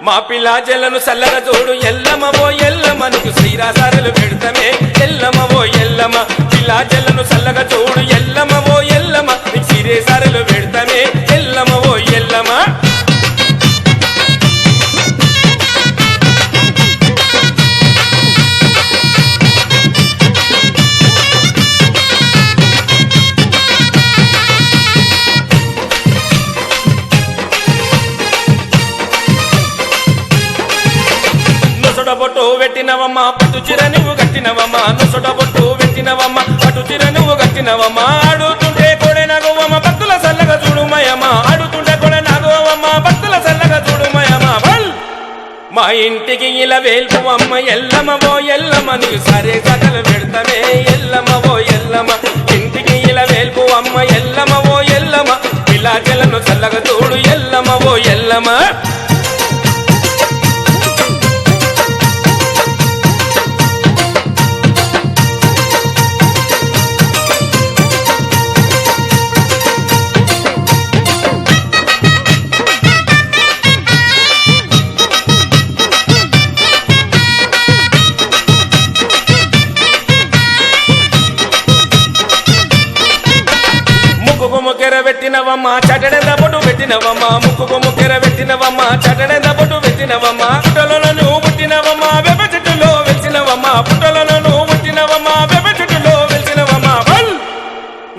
మా పిల్లాజలను చల్లగా చూడు ఎల్లమ్మ ఓ ఎల్లమ్మ నీకు శ్రీరాసారులు పెడతామే ఎల్లమ్మ ఓ ఎల్లమ్మ పిల్లాజలను చల్లగా చూడు ఎల్లమ్మ ఓ ఎల్లమ్మ నీకు శ్రీరాసారులు పెడతామే ఎల్లమ్మ ఓ ఎల్లమ్మ బొట్టు పెట్టినవమ్మ పట్టు చిర నువ్వు కట్టినవమ్మ నుసొట బొట్టు పెట్టినవమ్మ పట్టు చిర నువ్వు కట్టినవమ్మ ఆడుతుంటే కొడే నాగవమ్మ భక్తుల సల్లగా చూడుమయమ్మ ఆడుతుంటే కొడే నాగవమ్మ భక్తుల సల్లగా చూడుమయమ్మ మా ఇంటికి ఇలా వేల్పు అమ్మ ఎల్లమ్మ ఓ ఎల్లమ్మ నీకు సరే సకలు పెడతామే ఎల్లమ్మ ఓ ఎల్లమ్మ ఇంటికి ఇలా వేల్పు అమ్మ ఎల్లమ్మ ఓ ఎల్లమ్మ పిల్లాజలను చల్లగా చూడు ఎల్లమ్మ ఓ ఎల్లమ్మ పెట్టినవమ్మ చటడెంద బొట్టు పెట్టినవమ్మ ముక్కుకు ముక్కెర పెట్టినవమ్మ చటడెంద బొట్టు పెట్టినవమ్మ పుట్టలలో నువ్వు పుట్టినవమ్మ వేప చెట్టులో వెలిసినవమ్మ పుట్టలలో నువ్వు పుట్టినవమ్మ వేప చెట్టులో వెలిసినవమ్మ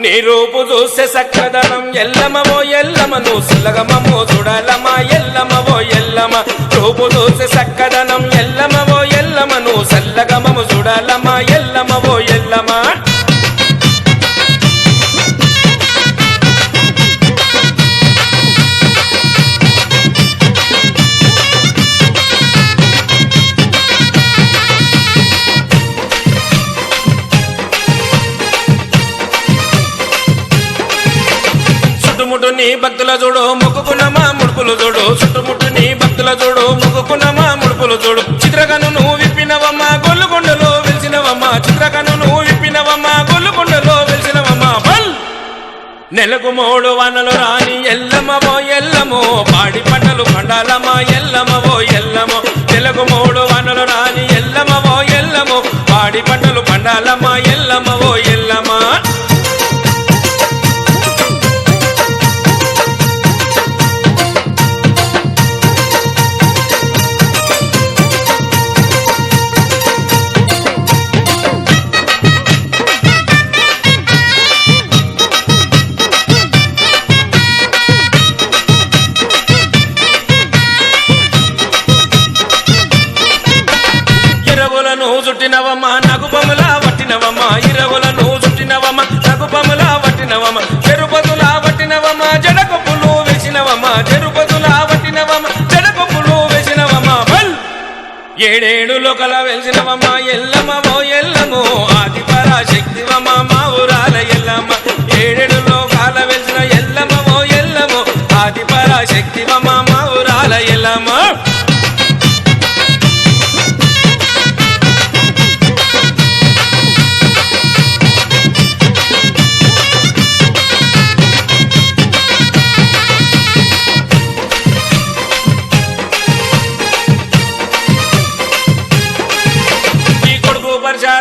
నీ రూపు చూస్తే సక్కదనం ఎల్లమ్మ ఓ ఎల్లమ్మ నువ్వు సుల్లగమో చూడాలమ్మ ఎల్లమ్మ ఓ ఎల్లమ్మ రూపు చూస్తే సక్కదనం ఎల్లమ్మ ఓ ఎల్లమ్మ నువ్వు సల్లగమము చూడాలమ్మ ఎల్లమ్మ ఓ ఎల్లమ్మ చుట్టుముట్టు నీ భక్తుల చూడు మొక్కుకున్నమా ముడుపులు చూడు చుట్టుముట్టు నీ భక్తుల చూడు మొక్కుకున్నమా ముడుపులు చూడు చిత్రకను నువ్వు విప్పినవమ్మ గొల్లుకొండలో వెలిసినవమ్మ చిత్రకను నువ్వు విప్పినవమ్మ గొల్లుకొండలో వెలిసినవమ్మ నెలకు 3 వానలు రాని ఎల్లమ్మ ఓ ఎల్లమో పాడి పంటలు పండాలమ్మ ఎల్లమ్మ ఓ ఎల్లమో నెలకు 3 వానలు రాని ఎల్లమ్మ ఓ ఎల్లమో పాడి పంటలు పండాలమ్మ ఎల్లమ్మ ఓ ఎల్లమ్మ చుట్టినవమ్మ నగుపములా వట్టినవమ్మ ఇరవులను చుట్టినవమ్మ నగుపములా వట్టినవమ్మ చెరుపతులా వట్టినవమ్మ జడకొప్పులు వేసినవమ్మ చెరుపతులా వట్టినవమ్మ జడకొప్పులు వేసినవమ్మ 7 లోకల వెలిసినవమ్మ ఎల్లమ్మ ఓ ఎల్లమో ఆది పరాశక్తివమ్మ మా ఊరాల ఎల్లమ్మ 7 లోకాల వెలిసిన ఎల్లమ్మ ఓ ఎల్లమో ఆది పరాశక్తివమ్మ మా ఊరాల ఎల్లమ్మ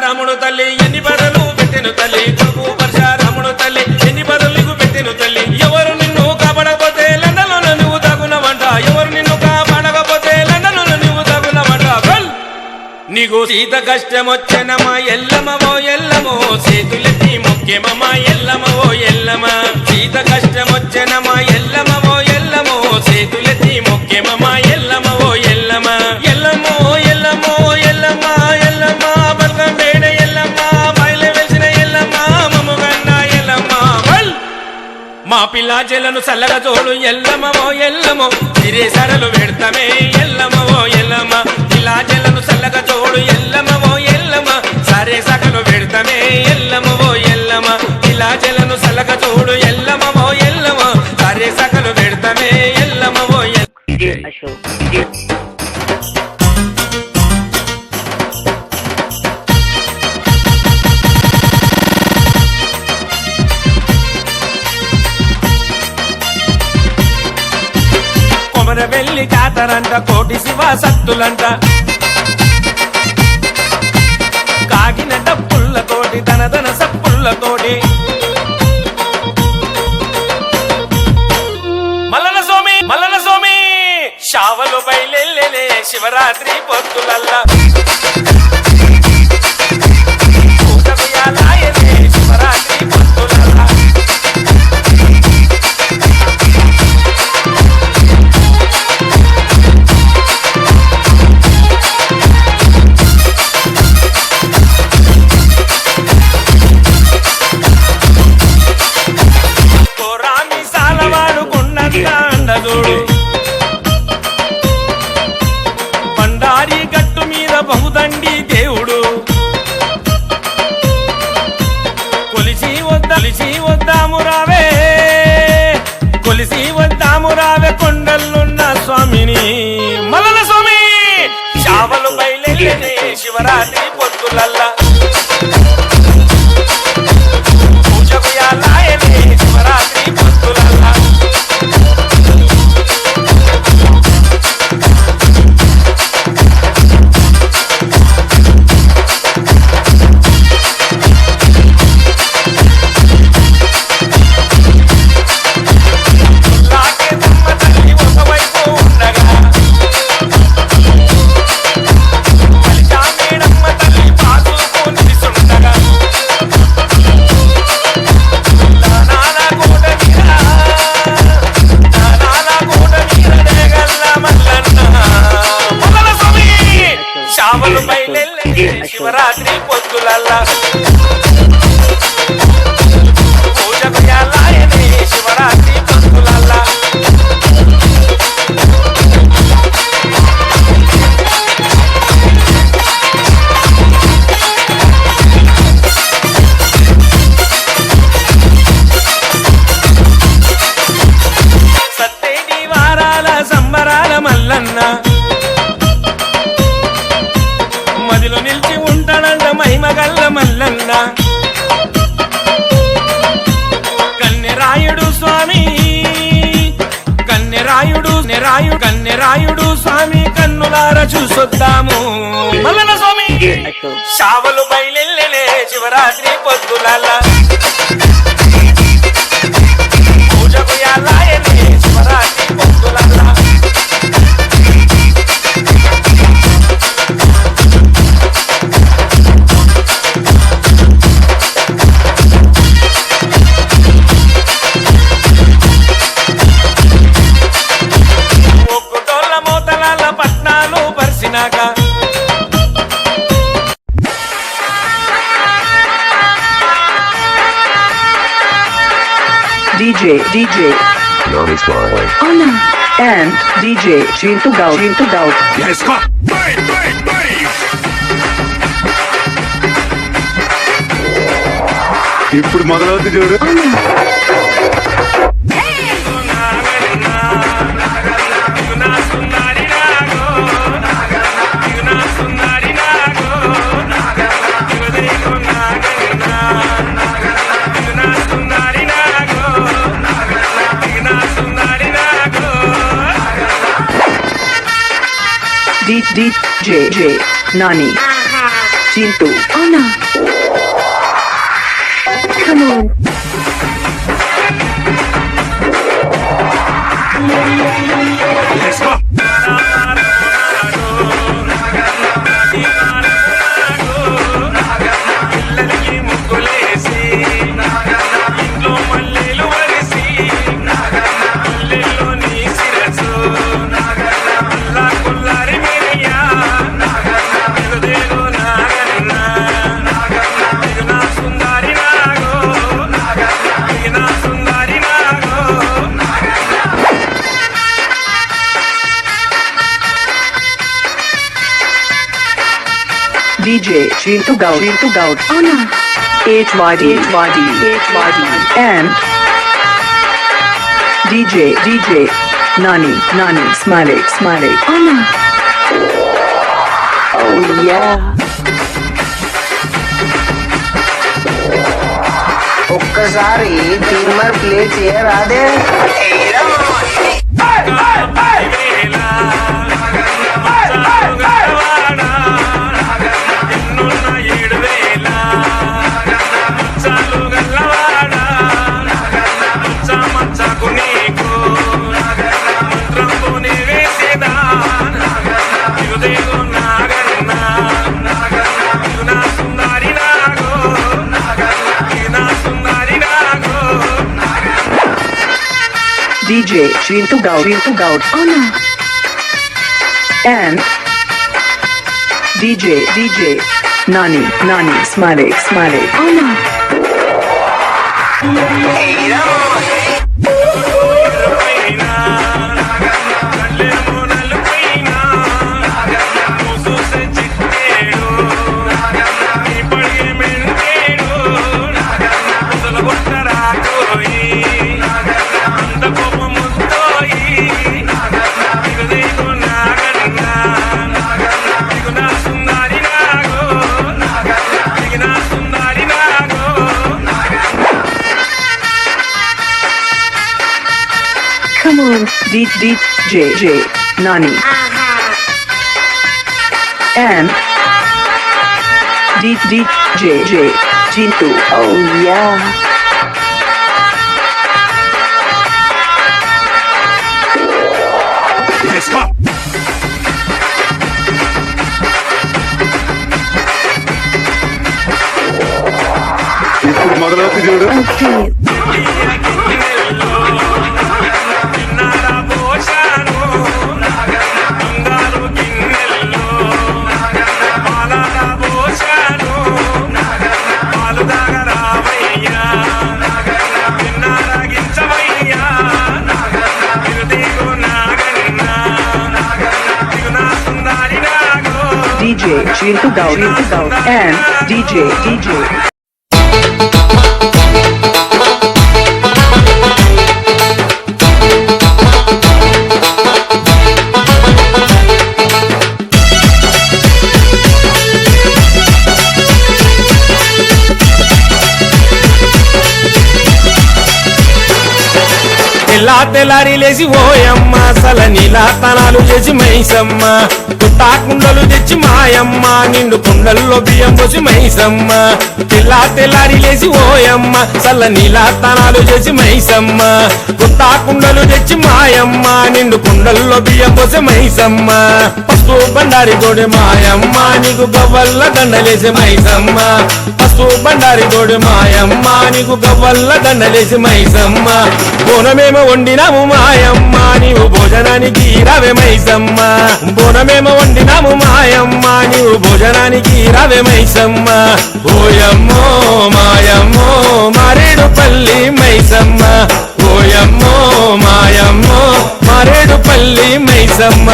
రాముడు తల్లి ఎన్ని బదులు పెట్టెను తల్లి కొడుకు పరశురాముడు తల్లి ఎన్ని బదులు పెట్టెను తల్లి ఎవరు నిన్ను కాపాడకపోతే లండన్లో నువ్వు తగునవంట ఎవరు నిన్ను కాపాడకపోతే లండన్లో నువ్వు తగునవంట నీకు సీత కష్టం వచ్చెనమ్మా ఎల్లమ్మ ఓ ఎల్లమో చేతులెత్తి ముఖ్యమమ్మా ఎల్లమ్మ ఓ ఎల్లమ్మ సీత కష్టం వచ్చెనమ్మా ఎల్లమ్మ ఓ ఎల్లమో చేతులెత్తి ముఖ్యమమ్మా ఎల్లమ్మ ఓ ఎల్లమ్మ ఎల్లమ్మో ఎల్లమ్మో ఎల్లమ్మ ఎల్లమ్మ మా పిల్లాజలను చల్లగా చూడు ఎల్లమ్మ ఓ ఎల్లమో సిరేసరలు పెడతామే ఎల్లమ్మ ఓ ఎల్లమ్మ పిల్లాజలను చల్లగా చూడు ఎల్లమ్మ ఓ ఎల్లమ్మ సరే సకలు పెడతామే ఎల్లమ్మ ఓ ఎల్లమ్మ పిల్లాజలను చల్లగా చూడు ఎల్లమ్మ ఓ ఎల్లమ్మ సరే సకలు పెడతామే ఎల్లమ్మ ఓ కొమరవెల్లి జాతరంట కోటి శివ సత్తులంట కాగిన డప్పుళ్ళతోటి ధనధన సప్పుళ్ళతోటి మల్లన స్వామి శావలు బయలెల్లెలే శివరాత్రి పొద్దులల్లా శివరాత్రి పొద్దులల్లా కోరామి సాలవాడు గుండంతా అండదోడు బండారి గట్టు మీద బహుదండి దేవుడు కొలిసి వద్దాము రావే కొండలున్న స్వామిని మల్లన స్వామి శావలు బయలెల్లెలే శివరాత్రి పొద్దులల్లా పూజకు యాలాయలే శివరాత్రి పొద్దులల్లా శివరాత్రి పొద్దులల్లా పూజకు యాలాయనే శివరాత్రి పొద్దులల్లా సత్తేటి వారాల సంబరాల మల్లన్న మదిలో నిలిచి ఉంటాడంట మహిమగల్ల మల్లన్న కన్నెరాయుడు స్వామి కన్నెరాయుడు స్వామి కన్నులార చూసొద్దాము మల్లన్న స్వామి శావలు బయలెల్లెలే శివరాత్రి పొద్దులల్లా పూజకు యాలాయనే Shivaratri పొద్దులల్లా DJ Nani Smiley. Anna and DJ Chintu Gaud. Yes, go! Bang, bang, bang! ఇప్పుడు మొదలవుతుంది చూడు DJ Nani Chintu Anna. Come on. Let's go! DJ Chintu Gaud. Anna HYD and DJ Nani Smiley Anna. Oh yeah. ఒక్కసారి తీర్మర్ play చేయరాదే. Hey, hey, hey! DJ Chintu Gaud. Anna. And DJ Nani Smiley. Anna. Come on, DJ Nani. And DJ Chintu. Oh yeah. Let's go. ఇప్పుడు మొదలవుతుంది చూడు. Okay. DJ Chintu Gaud and DJ. తెల్లారి లేచి ఓయమ్మ సల నీలా తనాలు చేసి మైసమ్మ పుట్టా కుండలు తెచ్చి మాయమ్మ నిండు కుండల్లో బియ్యం పోసి మైసమ్మ తెల్లారి లేచి ఓయమ్మ సల్ల నీలా తనాలు చేసి మైసమ్మ పుట్టా కుండలు తెచ్చి మాయమ్మ నిండు కుండల్లో బియ్యం పోసి మైసమ్మ పసుపు బండారి తోడి మాయమ్మ నీకు గవ్వల్ల దండలేసి మైసమ్మ పసుపు బండారి తోడి మాయమ్మ నీకు గవ్వల్ల దండలేసి మైసమ్మ బోనమేమో వండినాము మాయమ్మ నీవు భోజనానికి రావే మైసమ్మ బోనమేమో వండినాము మాయమ్మ నీవు భోజనానికి రావే మైసమ్మ ఓయమ్మో మాయమ్మో మారేడుపల్లి మైసమ్మ ఓయమ్మో మాయమ్మో మారేడుపల్లి మైసమ్మ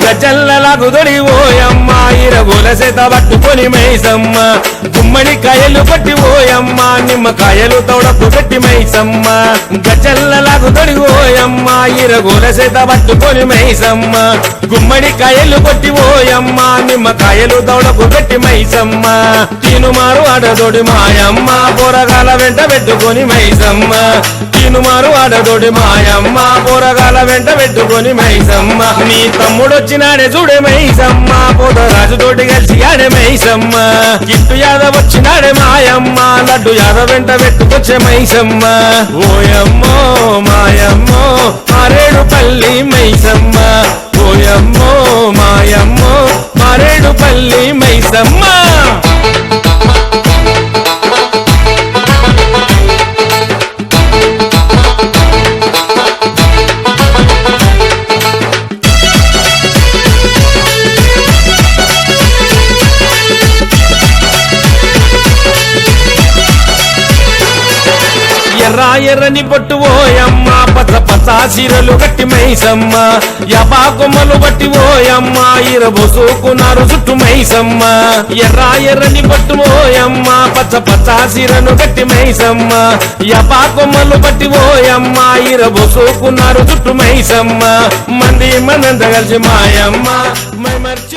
గజల్లలాగు దొడి ఓయమ్మ ఇరగోల సేత పట్టుకొని మైసమ్మ గుమ్మడి కాయలు పట్టి ఓయమ్మ నిమ్మకాయలు తోడపు పెట్టి మైసమ్మ గజల్లలాగు దొడి ఓయమ్మ ఇరగోల సేత పట్టుకొని మైసమ్మ గుమ్మడి కాయలు పట్టి ఓయమ్మ నిమ్మకాయలు తోడపు పెట్టి మైసమ్మ తినుమారు ఆడదోడి మాయమ్మ పోరగాల వెంట పెట్టుకొని మైసమ్మ తినుమారు ఆడదోడి మాయమ్మ పోరగాల వెంట పెట్టుకొని మైసమ్మ నీ తమ్ముడు వచ్చినాడే చూడే మైసమ్మ పోతరాజు తోటి కలిసి ఆడే మైసమ్మ కిట్టు యాదవ్ వచ్చినాడే మాయమ్మ లడ్డు యాదవ్ వెంట పెట్టుకొచ్చే మైసమ్మ ఓయమ్మో మాయమ్మో మారేడుపల్లి మైసమ్మ ఓయమ్మో మాయమ్మో మారేడుపల్లి మైసమ్మ ఎర్రని పట్టు ఓయమ్మ పచ్చ చీరలు కట్టి మైసమ్మ యపా కొమ్మలు బట్టి ఓయమ్మ ఇరబోసుకున్నారు చుట్టూ మైసమ్మ ఎర్రని పట్టు ఓయమ్మ పచ్చ చీరను కట్టి మైసమ్మ యపా కొమ్మలు బట్టి ఓయమ్మ ఇరబోసుకున్నారు చుట్టూ మైసమ్మ మంది మనంత కలిసి మాయమ్మ మర్చి